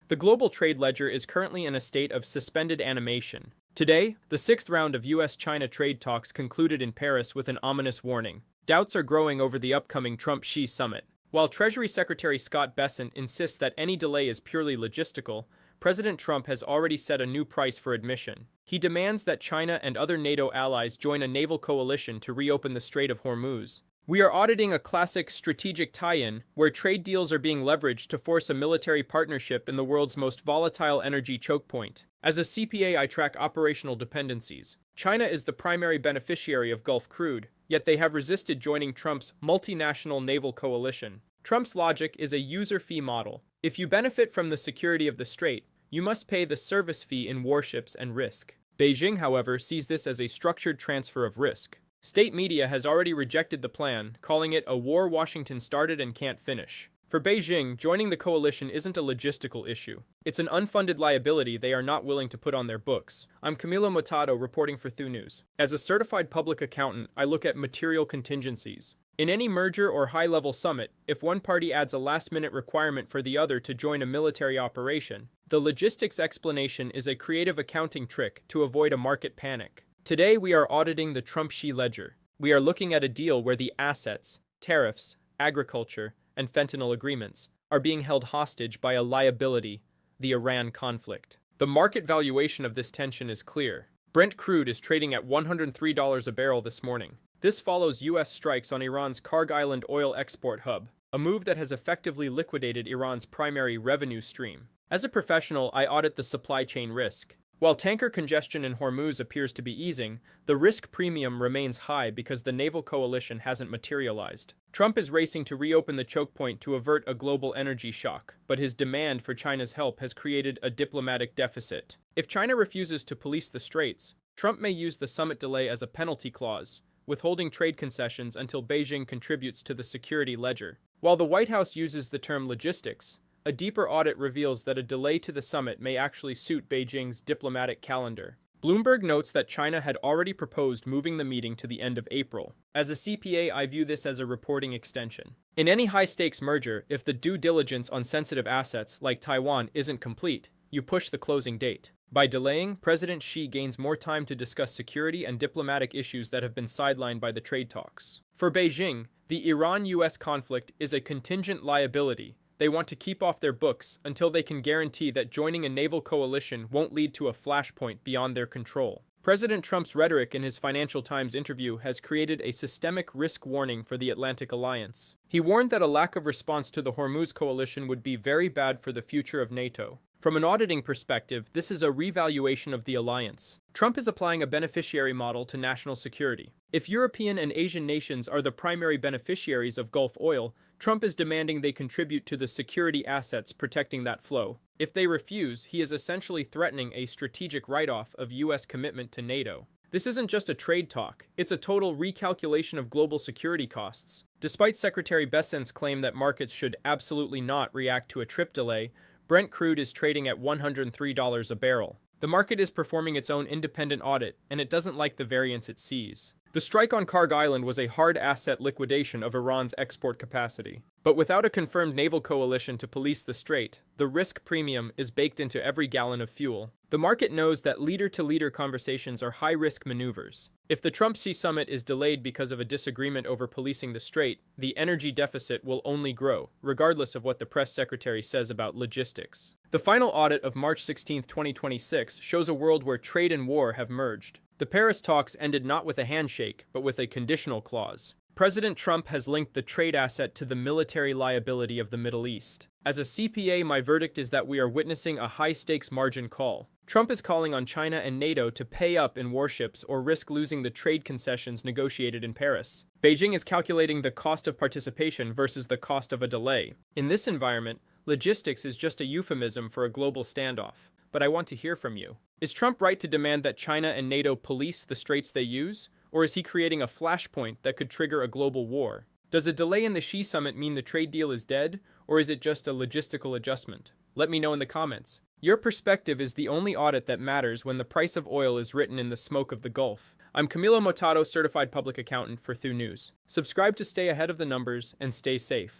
The global trade ledger is currently in a state of suspended animation. Today, the sixth round of U.S. China trade talks concluded in Paris with an ominous warning. Doubts are growing over the upcoming Trump-Xi summit. While Treasury Secretary Scott Bessent insists that any delay is purely logistical, President Trump has already set a new price for admission. He demands that China and other NATO allies join a naval coalition to reopen the Strait of Hormuz. We are auditing a classic strategic tie-in where trade deals are being leveraged to force a military partnership in the world's most volatile energy choke point. As a CPA, I track operational dependencies. China is the primary beneficiary of Gulf crude, yet they have resisted joining Trump's multinational naval coalition. Trump's logic is a user fee model. If you benefit from the security of the strait, you must pay the service fee in warships and risk. Beijing, however, sees this as a structured transfer of risk. State media has already rejected the plan, calling it a war Washington started and can't finish. For Beijing, joining the coalition isn't a logistical issue. It's an unfunded liability they are not willing to put on their books. I'm Camilo Motato, reporting for Thu News. As a certified public accountant, I look at material contingencies. In any merger or high-level summit, if one party adds a last-minute requirement for the other to join a military operation, the logistics explanation is a creative accounting trick to avoid a market panic. Today, we are auditing the Trump-Xi ledger. We are looking at a deal where the assets, tariffs, agriculture, and fentanyl agreements are being held hostage by a liability, the Iran conflict. The market valuation of this tension is clear. Brent crude is trading at $103 a barrel this morning. This follows U.S. strikes on Iran's Kharg Island oil export hub, a move that has effectively liquidated Iran's primary revenue stream. As a professional, I audit the supply chain risk. While tanker congestion in Hormuz appears to be easing, the risk premium remains high because the naval coalition hasn't materialized. Trump is racing to reopen the choke point to avert a global energy shock, but his demand for China's help has created a diplomatic deficit. If China refuses to police the straits, Trump may use the summit delay as a penalty clause, withholding trade concessions until Beijing contributes to the security ledger. While the White House uses the term logistics, a deeper audit reveals that a delay to the summit may actually suit Beijing's diplomatic calendar. Bloomberg notes that China had already proposed moving the meeting to the end of April. As a CPA, I view this as a reporting extension. In any high-stakes merger, if the due diligence on sensitive assets like Taiwan isn't complete, you push the closing date. By delaying, President Xi gains more time to discuss security and diplomatic issues that have been sidelined by the trade talks. For Beijing, the Iran-US conflict is a contingent liability they want to keep off their books until they can guarantee that joining a naval coalition won't lead to a flashpoint beyond their control. President Trump's rhetoric in his Financial Times interview has created a systemic risk warning for the Atlantic Alliance. He warned that a lack of response to the Hormuz coalition would be very bad for the future of NATO. From an auditing perspective, this is a revaluation of the alliance. Trump is applying a beneficiary model to national security. If European and Asian nations are the primary beneficiaries of Gulf oil, Trump is demanding they contribute to the security assets protecting that flow. If they refuse, he is essentially threatening a strategic write-off of U.S. commitment to NATO. This isn't just a trade talk, it's a total recalculation of global security costs. Despite Secretary Bessent's claim that markets should absolutely not react to a trip delay, Brent crude is trading at $103 a barrel. The market is performing its own independent audit, and it doesn't like the variance it sees. The strike on Kharg Island was a hard asset liquidation of Iran's export capacity. But without a confirmed naval coalition to police the strait, the risk premium is baked into every gallon of fuel. The market knows that leader-to-leader conversations are high-risk maneuvers. If the Trump-Xi summit is delayed because of a disagreement over policing the strait, the energy deficit will only grow, regardless of what the press secretary says about logistics. The final audit of March 16, 2026 shows a world where trade and war have merged. The Paris talks ended not with a handshake, but with a conditional clause. President Trump has linked the trade asset to the military liability of the Middle East. As a CPA, my verdict is that we are witnessing a high-stakes margin call. Trump is calling on China and NATO to pay up in warships or risk losing the trade concessions negotiated in Paris. Beijing is calculating the cost of participation versus the cost of a delay. In this environment, logistics is just a euphemism for a global standoff. But I want to hear from you. Is Trump right to demand that China and NATO police the straits they use? Or is he creating a flashpoint that could trigger a global war? Does a delay in the Xi summit mean the trade deal is dead, or is it just a logistical adjustment? Let me know in the comments. Your perspective is the only audit that matters when the price of oil is written in the smoke of the Gulf. I'm Camilo Motato, certified public accountant for Thu News. Subscribe to stay ahead of the numbers and stay safe.